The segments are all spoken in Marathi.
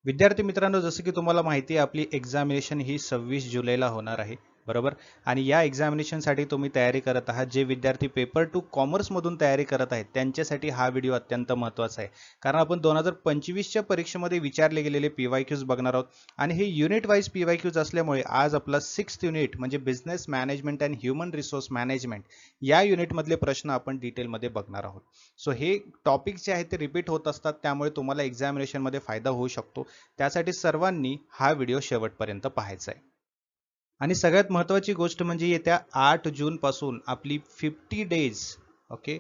विद्यार्थी मित्रांनो, जसं की तुम्हाला माहिती आहे आपली एक्झामिनेशन ही 26 जुलैला होणार आहे, बरोबर. आणि या एक्झामिनेशनसाठी तुम्ही तयारी करत आहात. जे विद्यार्थी पेपर 2 कॉमर्समधून तयारी करत आहेत त्यांच्यासाठी हा व्हिडिओ अत्यंत महत्त्वाचा आहे. कारण आपण 2025च्या परीक्षेमध्ये विचारले गेलेले PYQs बघणार आहोत आणि हे युनिट वाईज PYQs असल्यामुळे आज आपला 6th युनिट म्हणजे business management and human resource management या युनिटमधले प्रश्न आपण डिटेलमध्ये बघणार आहोत. सो हे टॉपिक जे आहेत ते रिपीट होत असतात, त्यामुळे तुम्हाला एक्झामिनेशनमध्ये फायदा होऊ शकतो. त्यासाठी सर्वांनी हा व्हिडिओ शेवटपर्यंत पाहायचा आहे. आणि सगळ्यात महत्त्वाची गोष्ट म्हणजे येत्या 8 जून पासून आपली 50 डेज, ओके,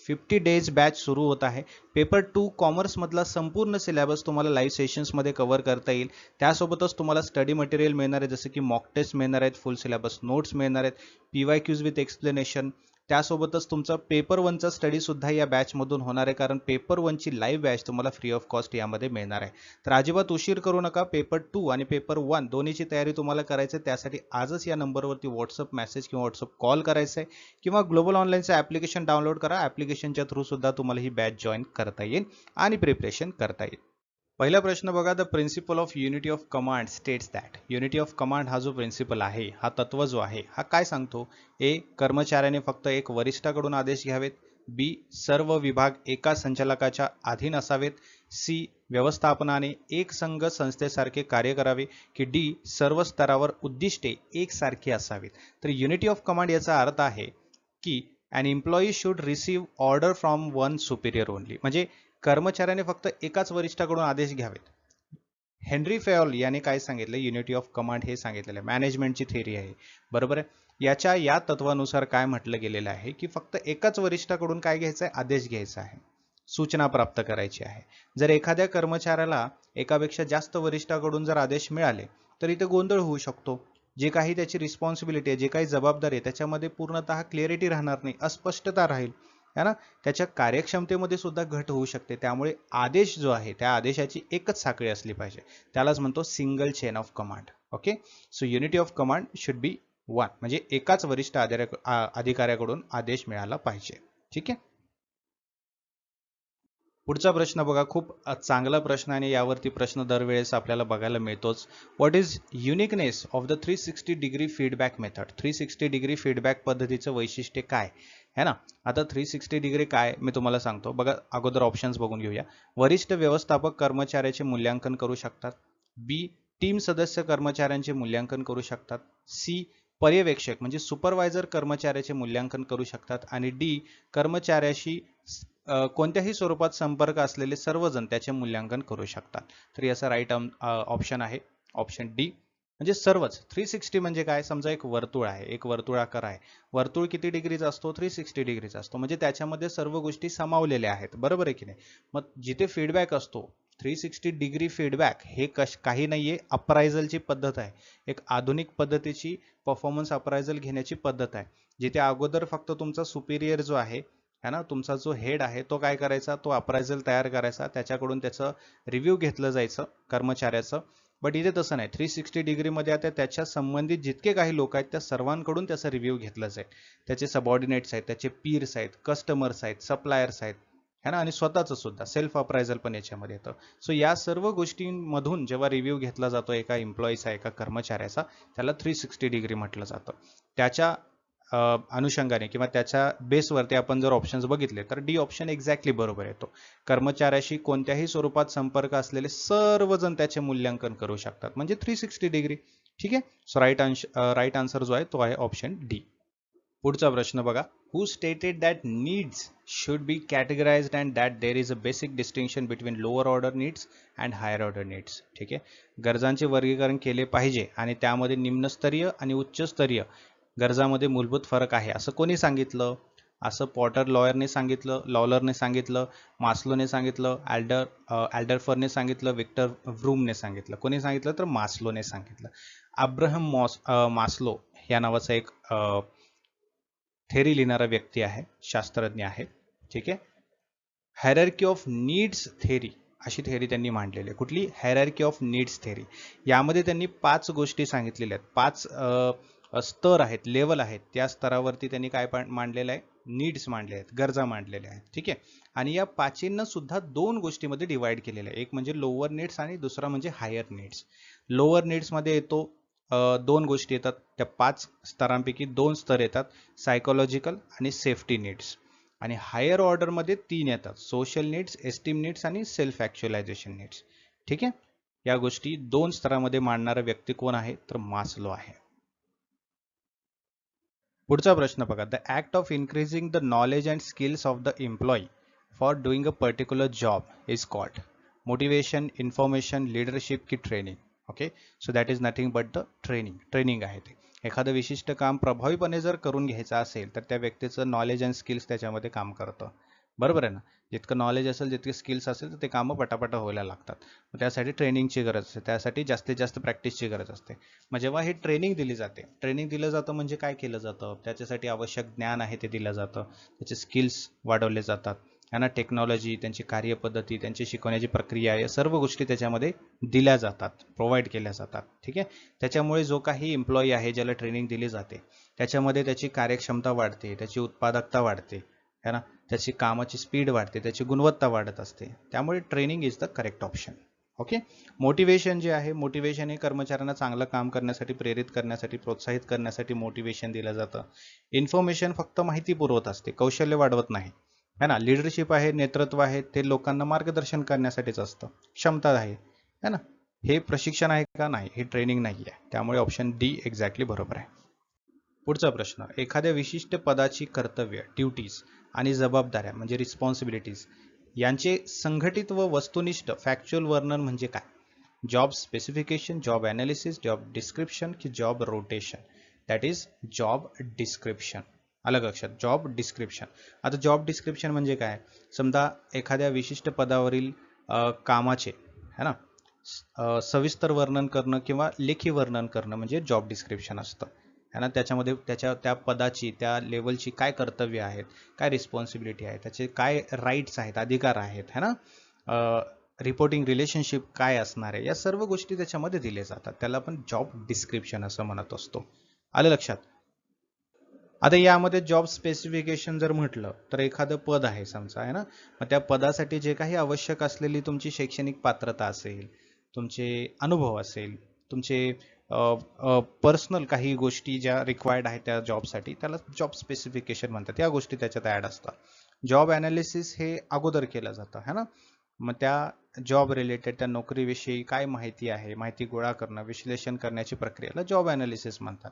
50 डेज बॅच सुरू होत आहे. पेपर 2 कॉमर्स मधला संपूर्ण सिलेबस तुम्हाला लाईव्ह सेशन्समध्ये कव्हर करता येईल. त्यासोबतच तुम्हाला स्टडी मटेरियल मिळणार आहे, जसं की मॉक टेस्ट मिळणार आहेत, फुल सिलेबस नोट्स मिळणार आहेत, PYQs विथ एक्सप्लेनेशन. त्यासोबतच तुमचा पेपर 1चा स्टडी सुद्धा या बॅचमधून होणार आहे, कारण पेपर 1ची लाईव्ह बॅच तुम्हाला फ्री ऑफ कॉस्ट यामध्ये मिळणार आहे. तर अजिबात उशीर करू नका. पेपर 2 आणि पेपर 1 दोन्हीची तयारी तुम्हाला करायची आहे. त्यासाठी आजच या नंबरवरती व्हॉट्सअप मेसेज किंवा व्हॉट्सअप कॉल करायचा आहे, किंवा ग्लोबल ऑनलाईनचं ॲप्लिकेशन डाउनलोड करा. ॲप्लिकेशनच्या थ्रू सुद्धा तुम्हाला ही बॅच जॉईन करता येईल आणि प्रिपरेशन करता येईल. पहिला प्रश्न बघा. The principle of unity of command states that. Unity of command हा जो प्रिन्सिपल आहे, हा तत्व जो आहे, हा काय सांगतो? ए, कर्मचाऱ्याने फक्त एक वरिष्ठाकडून आदेश घ्यावेत. बी, सर्व विभाग एका संचालकाच्या अधीन असावेत. सी, व्यवस्थापनाने एक संघ संस्थेसारखे कार्य करावे. की डी, सर्व स्तरावर उद्दिष्टे एकसारखी असावीत. तर युनिटी ऑफ कमांड याचा अर्थ आहे की an employee should receive order from one superior only. म्हणजे कर्मचाऱ्याने फक्त एकाच वरिष्ठाकडून आदेश घ्यावेत. हेनरी फेयोल याने काय सांगितलं? युनिटी ऑफ कमांड हे सांगितलेलं आहे. मॅनेजमेंटची थेअरी आहे, बरोबर आहे. या तत्वानुसार काय म्हटलं गेलेलं आहे की फक्त एकाच वरिष्ठाकडून काय घ्यायचं आहे? आदेश घ्यायचा आहे, सूचना प्राप्त करायची आहे. जर एखाद्या कर्मचाऱ्याला एकापेक्षा जास्त वरिष्ठाकडून जर आदेश मिळाले तर इथे गोंधळ होऊ शकतो. जे काही त्याची रिस्पॉन्सिबिलिटी आहे, जे काही जबाबदारी आहे, त्याच्यामध्ये पूर्णतः क्लिअरिटी राहणार नाही, अस्पष्टता राहील, है ना. त्याच्या कार्यक्षमतेमध्ये सुद्धा घट होऊ शकते. त्यामुळे आदेश जो आहे त्या आदेशाची एकच साखळी असली पाहिजे. त्यालाच म्हणतो single chain of command. Okay. So unity of command should be 1, म्हणजे एकाच वरिष्ठ अधिकाऱ्याकडून आदेश मिळाला पाहिजे. ठीक आहे. पुढचा प्रश्न बघा. खूप चांगला प्रश्न आणि यावरती प्रश्न दरवेळेस आपल्याला बघायला मिळतोच. What is uniqueness of the 360 degree feedback method? 360 degree feedback पद्धतीचं वैशिष्ट्य काय है ना. आता 360 डिग्री काय मी तुम्हाला सांगतो बघा. अगोदर ऑप्शन्स बघून घेऊया. वरिष्ठ व्यवस्थापक कर्मचाऱ्याचे मूल्यांकन करू शकतात. बी, टीम सदस्य कर्मचाऱ्यांचे मूल्यांकन करू शकतात. सी, पर्यवेक्षक म्हणजे सुपरवायझर कर्मचाऱ्याचे मूल्यांकन करू शकतात. आणि डी, कर्मचाऱ्याशी कोणत्याही स्वरूपात संपर्क असलेले सर्वजण त्याचे मूल्यांकन करू शकतात. तर याचा राईट ऑप्शन आहे ऑप्शन डी, म्हणजे सर्वच. 360 म्हणजे काय? समजा एक वर्तुळ आहे, एक वर्तुळाकार आहे. वर्तुळ किती डिग्रीचा असतो? 360 डिग्रीचा असतो. म्हणजे त्याच्यामध्ये सर्व गोष्टी सामावलेल्या आहेत, बरोबर आहे की नाही. मग जिथे फीडबॅक असतो, 360 डिग्री फीडबॅक हे काही नाहीये, अप्रायझलची पद्धत आहे. एक आधुनिक पद्धतीची परफॉर्मन्स अप्रायझल घेण्याची पद्धत आहे. जिथे अगोदर फक्त तुमचा सुपिरियर जो आहे है ना, तुमचा जो हेड आहे तो काय करायचा? तो अप्रायझल तयार करायचा, त्याच्याकडून त्याचं रिव्ह्यू घेतलं जायचं कर्मचाऱ्याचं. बट इथे तसं नाही. 360 डिग्रीमध्ये आता त्याच्या संबंधित जितके काही लोक आहेत त्या सर्वांकडून त्याचा रिव्ह्यू घेतला जाईल. त्याचे सबऑर्डिनेट्स आहेत, त्याचे पीर्स आहेत, कस्टमर्स आहेत, सप्लायर्स आहेत, है ना. आणि स्वतःचं सुद्धा सेल्फ अप्रायझल पण याच्यामध्ये येतं. सो या सर्व गोष्टींमधून जेव्हा रिव्ह्यू घेतला जातो एका एम्प्लॉईचा, एका कर्मचाऱ्याचा, त्याला 360 डिग्री म्हटलं जातं. त्याच्या अनुषंगाने किंवा त्याच्या बेसवरती आपण जर ऑप्शन्स बघितले तर डी ऑप्शन एक्झॅक्टली बरोबर येतो. कर्मचाऱ्याशी कोणत्याही स्वरूपात संपर्क असलेले सर्वजण त्याचे मूल्यांकन करू शकतात, म्हणजे 360 डिग्री. ठीक आहे. सो राईट आन्सर जो आहे तो आहे ऑप्शन डी. पुढचा प्रश्न बघा. Who stated that needs should be categorized and that there is a basic distinction between lower order needs and higher order needs. ठीक आहे. गरजांचे वर्गीकरण केले पाहिजे आणि त्यामध्ये निम्नस्तरीय आणि उच्चस्तरीय गरजामध्ये मूलभूत फरक आहे असं कोणी सांगितलं? असं पॉटर लॉयरने सांगितलं, लॉलरने सांगितलं, मास्लोने सांगितलं, ॲल्डरफरने सांगितलं, विक्टर व्रूमने सांगितलं. कोणी सांगितलं? तर मास्लोने सांगितलं. अब्राहम मास्लो या नावाचा एक थेरी लिहिणारा व्यक्ती आहे, शास्त्रज्ञ आहे. ठीक आहे. हायरार्की ऑफ नीड्स थेरी अशी थेरी त्यांनी मांडलेली आहे. कुठली? Hierarchy of needs theory. यामध्ये त्यांनी 5 गोष्टी सांगितलेल्या आहेत. 5 स्तर आहेत, लेवल आहेत, त्या स्तरावरती त्यांनी काय मांडलेलं आहे, नीड्स मांडले आहेत, गरजा मांडलेल्या आहेत. ठीक आहे. आणि या पाचींना सुद्धा दोन गोष्टीमध्ये डिवाइड केलेलं आहे. एक म्हणजे लोअर नीड्स आणि दुसरा म्हणजे हायर नीड्स. लोअर नीड्स मध्ये येतो दोन गोष्टी येतात, त्या 5 स्तरांपैकी 2 स्तर येतात, सायकोलॉजिकल आणि सेफ्टी नीड्स. आणि हायर ऑर्डरमध्ये 3 येतात, सोशल नीड्स, एस्टीम नीड्स आणि सेल्फ ॲक्च्युअलायझेशन नीड्स. ठीक आहे. या गोष्टी 2 स्तरामध्ये मांडणारा व्यक्ती कोण आहे, तर मास्लो आहे. पुढचा प्रश्न बघा. The act of increasing the knowledge and skills of the employee for doing a particular job is called motivation, information, leadership की training. Okay, so that is nothing but the training आहे ते. एखादं विशिष्ट काम प्रभावीपणे जर करून घ्यायचं असेल तर त्या व्यक्तीचं नॉलेज अँड स्किल्स त्याच्यामध्ये काम करतं. बरोबर आहे ना. जितकं नॉलेज असेल, जितके स्किल्स असेल, तर ते कामं पटापटा व्हायला लागतात. त्यासाठी ट्रेनिंगची गरज असते, त्यासाठी जास्तीत जास्त प्रॅक्टिसची गरज असते. मग जेव्हा हे ट्रेनिंग दिली जाते, ट्रेनिंग दिलं जातं म्हणजे काय केलं जातं, त्याच्यासाठी आवश्यक ज्ञान आहे ते दिलं जातं, त्याचे स्किल्स वाढवले जातात. त्यांना टेक्नॉलॉजी, त्यांची कार्यपद्धती, त्यांची शिकवण्याची प्रक्रिया, या सर्व गोष्टी त्याच्यामध्ये दिल्या जातात, प्रोव्हाइड केल्या जातात. ठीक आहे. त्याच्यामुळे जो काही एम्प्लॉई आहे ज्याला ट्रेनिंग दिली जाते, त्याच्यामध्ये त्याची कार्यक्षमता वाढते, त्याची उत्पादकता वाढते, है ना, त्याची कामाची स्पीड वाढते, त्याची गुणवत्ता वाढत असते. त्यामुळे training is the correct option. Okay. Motivation जे आहे, मोटिवेशन हे कर्मचाऱ्यांना चांगलं काम करण्यासाठी प्रेरित करण्यासाठी, प्रोत्साहित करण्यासाठी मोटिवेशन दिलं जातं. इन्फॉर्मेशन फक्त माहिती पुरवत असते, कौशल्य वाढवत नाही, है ना. लिडरशिप आहे, नेतृत्व आहे, ते लोकांना मार्गदर्शन करण्यासाठीच असतं. क्षमता आहे, है ना. हे प्रशिक्षण आहे का, नाही, हे ट्रेनिंग नाही आहे. त्यामुळे ऑप्शन डी एक्झॅक्टली बरोबर आहे. पुढचा प्रश्न. एखाद्या विशिष्ट पदाची कर्तव्य, ड्युटीज आणि जबाबदाऱ्या म्हणजे रिस्पॉन्सिबिलिटीज यांचे संघटित व वस्तुनिष्ठ फॅक्च्युअल वर्णन म्हणजे काय? Job specification, job analysis, job description की job rotation. That is job description. अलग लक्षात, जॉब डिस्क्रिप्शन. आता जॉब डिस्क्रिप्शन म्हणजे काय? समजा एखाद्या विशिष्ट पदावरील कामाचे, है ना, सविस्तर वर्णन करणं किंवा लेखी वर्णन करणं म्हणजे जॉब डिस्क्रिप्शन असतं, है ना. त्याच्यामध्ये त्या पदाची, त्या लेवलची काय कर्तव्य आहेत, काय रिस्पॉन्सिबिलिटी आहे, त्याचे काय राईट्स आहेत, अधिकार आहेत, है ना, रिपोर्टिंग रिलेशनशिप काय असणार आहे, या सर्व गोष्टी त्याच्यामध्ये दिल्या जातात. त्याला आपण जॉब डिस्क्रिप्शन असं म्हणत असतो. आलं लक्षात. आता यामध्ये जॉब स्पेसिफिकेशन जर म्हटलं तर एखादं पद आहे समजा, आहे ना, मग त्या पदासाठी जे काही आवश्यक असलेली तुमची शैक्षणिक पात्रता असेल, तुमचे अनुभव असेल, तुमचे पर्सनल काही गोष्टी ज्या रिक्वायर्ड आहेत त्या जॉबसाठी, त्याला जॉब स्पेसिफिकेशन म्हणतात. या गोष्टी त्याच्यात ॲड असतात. जॉब ॲनालिसिस हे अगोदर केलं जातं, है ना. मग त्या जॉब रिलेटेड, त्या नोकरीविषयी काय माहिती आहे, माहिती गोळा करणं, विश्लेषण करण्याची प्रक्रियेला जॉब ॲनालिसिस म्हणतात,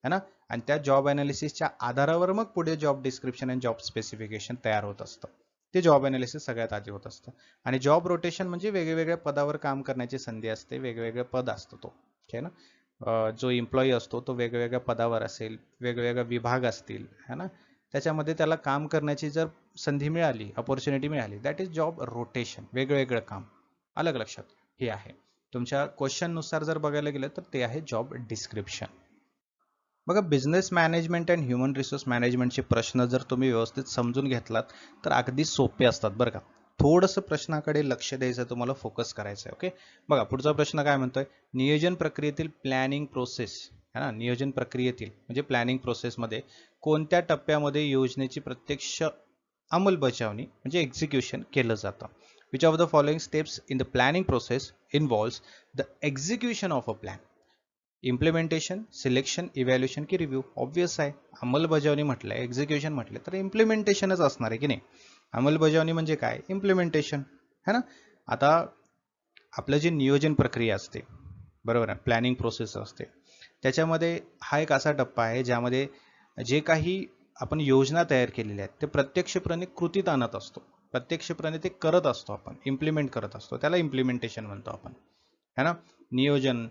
है ना. आणि त्या जॉब ॲनालिसिसच्या आधारावर मग पुढे जॉब डिस्क्रिप्शन आणि जॉब स्पेसिफिकेशन तयार होत असतं. ते जॉब ॲनालिसिस सगळ्यात आधी होत असतं. आणि जॉब रोटेशन म्हणजे वेगवेगळ्या पदावर काम करण्याची संधी असते, वेगवेगळे पद असतो तो, ठीक आहे ना. जो एम्प्लॉई असतो तो वेगवेगळ्या पदावर असेल, वेगवेगळ्या विभाग असतील, है ना, त्याच्यामध्ये त्याला काम करण्याची जर संधी मिळाली, अपॉर्च्युनिटी मिळाली, दॅट इज जॉब रोटेशन. वेगवेगळं काम. अलग लक्षात. हे आहे. तुमच्या क्वेश्चन नुसार जर बघायला गेलं तर ते आहे जॉब डिस्क्रिप्शन. बघा, business management and human resource मॅनेजमेंटचे प्रश्न जर तुम्ही व्यवस्थित समजून घेतलात तर अगदी सोपे असतात बरं का. थोडंसं प्रश्नाकडे लक्ष द्यायचं, तुम्हाला फोकस करायचं आहे. ओके. बघा, पुढचा प्रश्न काय म्हणतोय, नियोजन प्रक्रियेतील प्लॅनिंग प्रोसेस, है ना, नियोजन प्रक्रियेतील म्हणजे प्लॅनिंग प्रोसेसमध्ये कोणत्या टप्प्यामध्ये योजनेची प्रत्यक्ष अंमलबजावणी म्हणजे एक्झिक्युशन केलं जातं? Which of the following steps in the planning process involves the execution of a plan? Implementation, selection, evaluation की रिव्ह्यू? ऑब्वियस आहे. अंमलबजावणी म्हटलंय, एक्झिक्युशन म्हटलंय, तर इम्प्लिमेंटेशनच असणार आहे की नाही. अंमलबजावणी म्हणजे काय? इम्प्लिमेंटेशन, है ना. आता आपलं जे नियोजन प्रक्रिया असते, बरोबर आहे, प्लॅनिंग प्रोसेस असते, त्याच्यामध्ये हा एक असा टप्पा आहे ज्यामध्ये जे काही आपण योजना तयार केलेल्या आहेत ते प्रत्यक्षपणे कृतीत आणत असतो, प्रत्यक्षपणे ते करत असतो, आपण इम्प्लिमेंट करत असतो, त्याला इम्प्लिमेंटेशन म्हणतो आपण, है ना. नियोजन,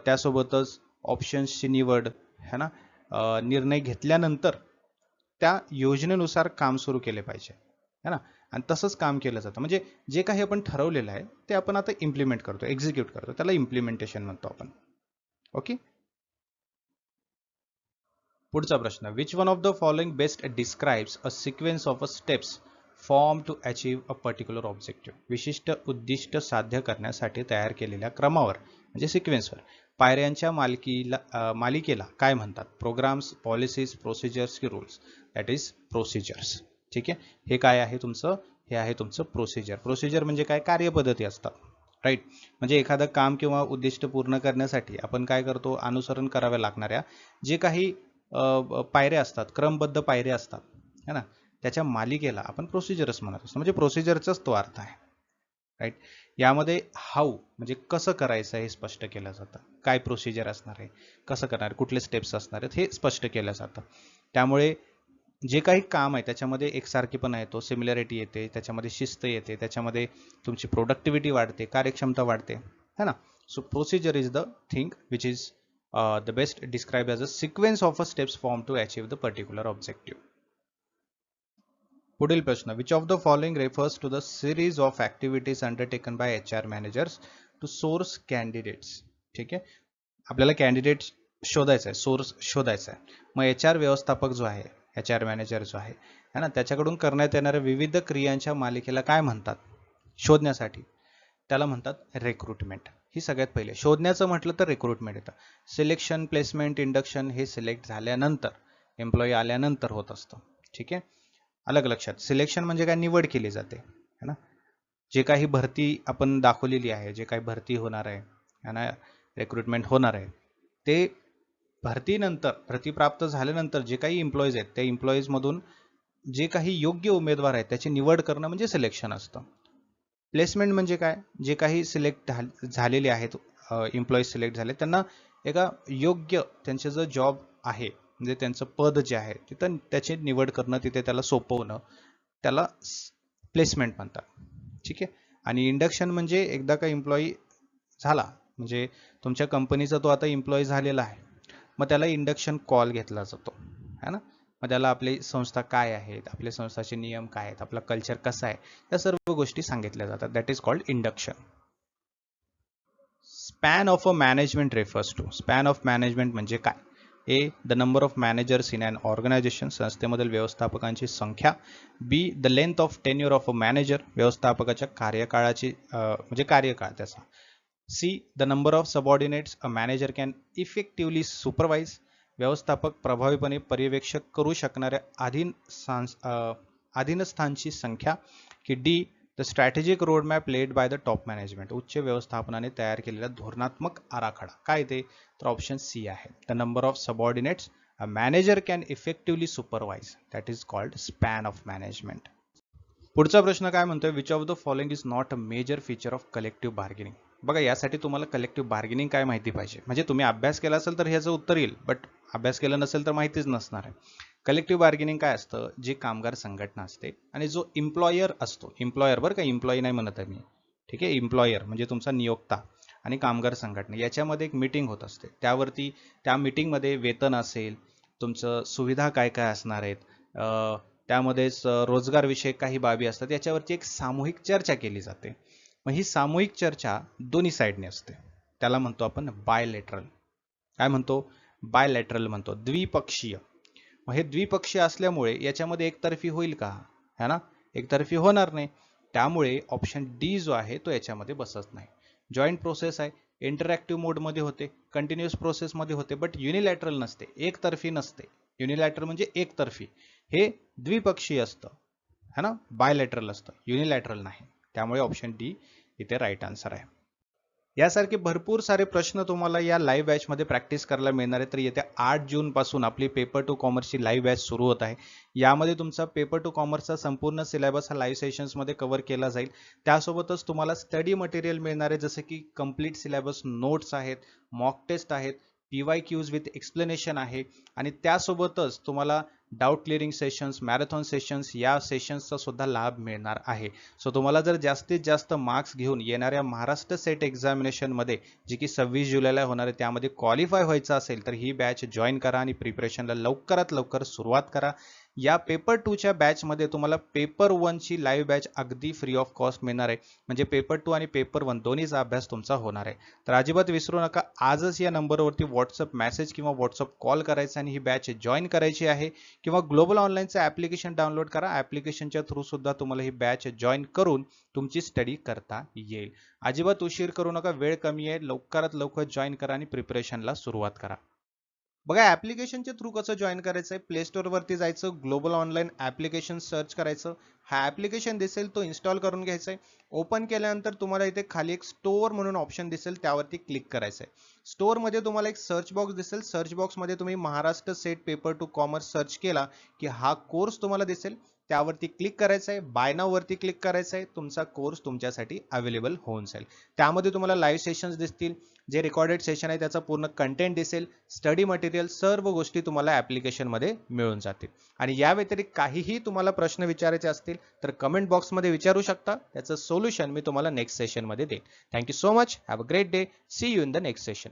त्यासोबतच ऑप्शन्सची निवड, है ना, निर्णय घेतल्यानंतर त्या योजनेनुसार काम सुरू केले पाहिजे, है ना. आणि तसंच काम केलं जातं, म्हणजे जे काही आपण ठरवलेलं आहे ते आपण आता इम्प्लिमेंट करतो, एक्झिक्यूट करतो, त्याला इम्प्लिमेंटेशन म्हणतो आपण. ओके. पुढचा प्रश्न. Which one of the following best describes a sequence of a steps form to achieve a particular objective, विशिष्ट उद्दिष्ट साध्य करण्यासाठी तयार केलेल्या क्रमावर म्हणजे सिक्वेन्सवर पायऱ्यांच्या मालिकेला काय म्हणतात? प्रोग्राम्स, पॉलिसीज, प्रोसिजर्स की रूल्स? That is procedures. ठीक आहे, हे काय आहे तुमचं? हे आहे तुमचं प्रोसिजर. प्रोसिजर म्हणजे काय? कार्यपद्धती असतात, राईट. म्हणजे एखादं काम किंवा उद्दिष्ट पूर्ण करण्यासाठी आपण काय करतो? अनुसरण कराव्या लागणाऱ्या जे काही पायऱ्या असतात, क्रमबद्ध पायऱ्या असतात, है ना, त्याच्या मालिकेला आपण प्रोसिजर्स म्हणत असतो. म्हणजे प्रोसिजरचाच तो अर्थ आहे, राईट. यामध्ये हाऊ म्हणजे कसं करायचं हे स्पष्ट केलं जातं. काय प्रोसिजर असणार आहे, कसं करणार, कुठले स्टेप्स असणार आहेत हे स्पष्ट केलं जातं. त्यामुळे जे काही काम आहे त्याच्यामध्ये एकसारखेपणा येतो, सिमिलॅरिटी येते, त्याच्यामध्ये शिस्त येते, त्याच्यामध्ये तुमची प्रोडक्टिव्हिटी वाढते, कार्यक्षमता वाढते, है ना. So procedure is the thing which is the best described as a sequence of steps formed to achieve the particular objective. पुढील प्रश्न, which of the following refers to the series of activities undertaken by HR managers to source candidates? ठीक आहे, आपल्याला कॅन्डिडेट शोधायचा आहे, सोर्स शोधायचा आहे. मग HR व्यवस्थापक जो आहे, HR मॅनेजर जो आहे, है ना, त्याच्याकडून करण्यात येणाऱ्या विविध क्रियांच्या मालिकेला काय म्हणतात शोधण्यासाठी? त्याला म्हणतात रिक्रुटमेंट. ही सगळ्यात पहिले शोधण्याचं म्हटलं तर रिक्रुटमेंट येतं. सिलेक्शन, प्लेसमेंट, इंडक्शन हे सिलेक्ट झाल्यानंतर, एम्प्लॉई आल्यानंतर होत असतं. ठीक आहे, अलग लक्षात. सिलेक्शन म्हणजे काय? निवड केली जाते, है ना. जे काही भरती आपण दाखवलेली आहे, जे काही भरती होणार आहे ना, रिक्रुटमेंट होणार आहे, ते भरतीनंतर, भरती प्राप्त झाल्यानंतर जे काही एम्प्लॉईज आहेत त्या एम्प्लॉईजमधून जे काही योग्य उमेदवार आहेत त्याची निवड करणं म्हणजे सिलेक्शन असतं. प्लेसमेंट म्हणजे काय? जे काही सिलेक्ट झालेले आहेत, एम्प्लॉईज सिलेक्ट झाले, त्यांना एका योग्य त्यांचे जो जॉब आहे म्हणजे त्यांचं पद जे आहे तिथं त्याची निवड करणं, तिथे त्याला सोपवणं, त्याला प्लेसमेंट म्हणतात. ठीक आहे. आणि इंडक्शन म्हणजे एकदा का एम्प्लॉई झाला म्हणजे तुमच्या कंपनीचा तो आता एम्प्लॉई झालेला आहे, मग त्याला इंडक्शन कॉल घेतला जातो, है ना. मग त्याला आपली संस्था काय आहेत, आपल्या संस्थाचे नियम काय आहेत, आपला कल्चर कसा आहे, या सर्व गोष्टी सांगितल्या जातात. That is called induction. Span of a management refers to. Span of management म्हणजे काय? A, the number of managers in an organization, संस्थेमधील व्यवस्थापकांची संख्या. B, the length of tenure of a manager, व्यवस्थापकाच्या कार्यकाळाची म्हणजे कार्यकाळ त्याचा. C, the number of subordinates a manager can effectively supervise, व्यवस्थापक प्रभावीपणे पर्यवेक्षक करू शकणाऱ्या अधीनस्थांची संख्या. की D, the strategic roadmap led by the top management, उच्च व्यवस्थापनाने तयार केलेला धोरणात्मक आराखडा. काय ते? तर ऑप्शन सी आहे. The number of subordinates a manager can effectively supervise, that is called span of management. पुढचा प्रश्न काय म्हणतोय? Which of the following is not a major feature of collective bargaining. बघा, यासाठी तुम्हाला कलेक्टिव्ह बार्गेनिंग काय माहिती पाहिजे. म्हणजे तुम्ही अभ्यास केला असेल तर ह्याचं उत्तर येईल, बट अभ्यास केला नसेल तर माहितीच नसणार आहे. कलेक्टिव्ह बार्गेनिंग काय असतं? जी कामगार संघटना असते आणि जो एम्प्लॉयर असतो, एम्प्लॉयर बरं का, एम्प्लॉई नाही म्हणत आहे मी, ठीक आहे, एम्प्लॉयर म्हणजे तुमचा नियोक्ता आणि कामगार संघटना याच्यामध्ये एक मीटिंग होत असते. त्यावरती त्या मीटिंगमध्ये वेतन असेल, तुमचं सुविधा काय काय असणार आहेत, त्यामध्येच रोजगारविषयक काही बाबी असतात, याच्यावरती एक सामूहिक चर्चा केली जाते. मग ही सामूहिक चर्चा दोन्ही साईडने असते. त्याला म्हणतो आपण बायलॅटरल. काय म्हणतो? बायलॅटरल म्हणतो, द्विपक्षीय. मग हे द्विपक्षीय असल्यामुळे याच्यामध्ये एकतर्फी होईल का? है ना, एकतर्फी होणार नाही. त्यामुळे ऑप्शन डी जो आहे तो याच्यामध्ये बसत नाही. जॉईंट प्रोसेस आहे, इंटरॅक्टिव्ह मोडमध्ये होते, कंटिन्युअस प्रोसेसमध्ये होते, बट युनिलॅटरल नसते, एकतर्फी नसते. युनिलॅटरल म्हणजे एकतर्फी, हे द्विपक्षीय असतं, है ना, बायलॅटरल असतं, युनिलॅटरल नाही. त्यामुळे ऑप्शन डी इथे राईट आन्सर आहे. यासारखे भरपूर सारे प्रश्न तुम्हाला या लाईव्ह बॅचमध्ये प्रॅक्टिस करायला मिळणार आहे. तर येत्या 8 जून पासून आपली पेपर टू कॉमर्सची लाईव्ह बॅच सुरू होत आहे. यामध्ये तुमचा पेपर टू कॉमर्सचा संपूर्ण सिलेबस हा लाईव्ह सेशन्समध्ये कव्हर केला जाईल. त्यासोबतच तुम्हाला स्टडी मटेरियल मिळणार आहे, जसे की कंप्लीट सिलेबस, नोट्स आहेत, मॉक टेस्ट आहेत, PYQs विथ एक्सप्लेनेशन आहे आणि त्यासोबतच तुम्हाला doubt clearing sessions, marathon sessions या सेशन्सचा सुद्धा लाभ मिळणार आहे. सो तुम्हाला जर जास्तीत जास्त मार्क्स घेऊन येणाऱ्या महाराष्ट्र सेट एक्झामिनेशनमध्ये जी की 26 जुलैला होणार आहे त्यामध्ये क्वालिफाय व्हायचं असेल तर ही बॅच जॉईन करा आणि प्रिपरेशनला लवकरात लवकर सुरुवात करा. या पेपर 2 च्या बॅचमध्ये तुम्हाला पेपर 1 ची लाईव्ह बॅच अगदी फ्री ऑफ कॉस्ट मिळणार आहे. म्हणजे पेपर 2 आणि पेपर 1 दोन्हीचा अभ्यास तुमचा होणार आहे. तर अजिबात विसरू नका, आजच या नंबरवरती व्हॉट्सअप मेसेज किंवा व्हॉट्सअप कॉल करायचा आणि ही बॅच जॉईन करायची आहे. किंवा ग्लोबल ऑनलाईनचं ॲप्लिकेशन डाउनलोड करा. ॲप्लिकेशनच्या थ्रू सुद्धा तुम्हाला ही बॅच जॉईन करून तुमची स्टडी करता येईल. अजिबात उशीर करू नका, वेळ कमी आहे. लवकरात लवकर जॉईन करा आणि प्रिपरेशनला सुरुवात करा. बघा, ॲप्लिकेशनच्या थ्रू कसं जॉईन करायचं आहे. प्ले स्टोअरवरती जायचं, ग्लोबल ऑनलाईन ॲप्लिकेशन सर्च करायचं. हा ॲप्लिकेशन दिसेल, तो इन्स्टॉल करून घ्यायचा आहे. ओपन केल्यानंतर तुम्हाला इथे खाली एक स्टोअर म्हणून ऑप्शन दिसेल, त्यावरती क्लिक करायचं आहे. स्टोअरमध्ये तुम्हाला एक सर्च बॉक्स दिसेल. सर्च बॉक्समध्ये तुम्ही Maharashtra set paper two commerce search केला की हा कोर्स तुम्हाला दिसेल. त्यावरती क्लिक करायचं आहे. बाय नाव वरती क्लिक करायचं आहे. तुमचा कोर्स तुमच्यासाठी अवेलेबल होऊन जाईल. त्यामध्ये तुम्हाला लाईव्ह सेशन्स दिसतील, जे रेकॉर्डेड सेशन आहे त्याचा पूर्ण कंटेंट दिसेल, स्टडी मटेरियल, सर्व गोष्टी तुम्हाला ॲप्लिकेशनमध्ये मिळून जातील. आणि या व्यतिरिक्त काहीही तुम्हाला प्रश्न विचारायचे असतील तर कमेंट बॉक्समध्ये विचारू शकता. त्याचं सोल्युशन मी तुम्हाला नेक्स्ट सेशनमध्ये देईन. Thank you so much. Have a great day. See you in the next session.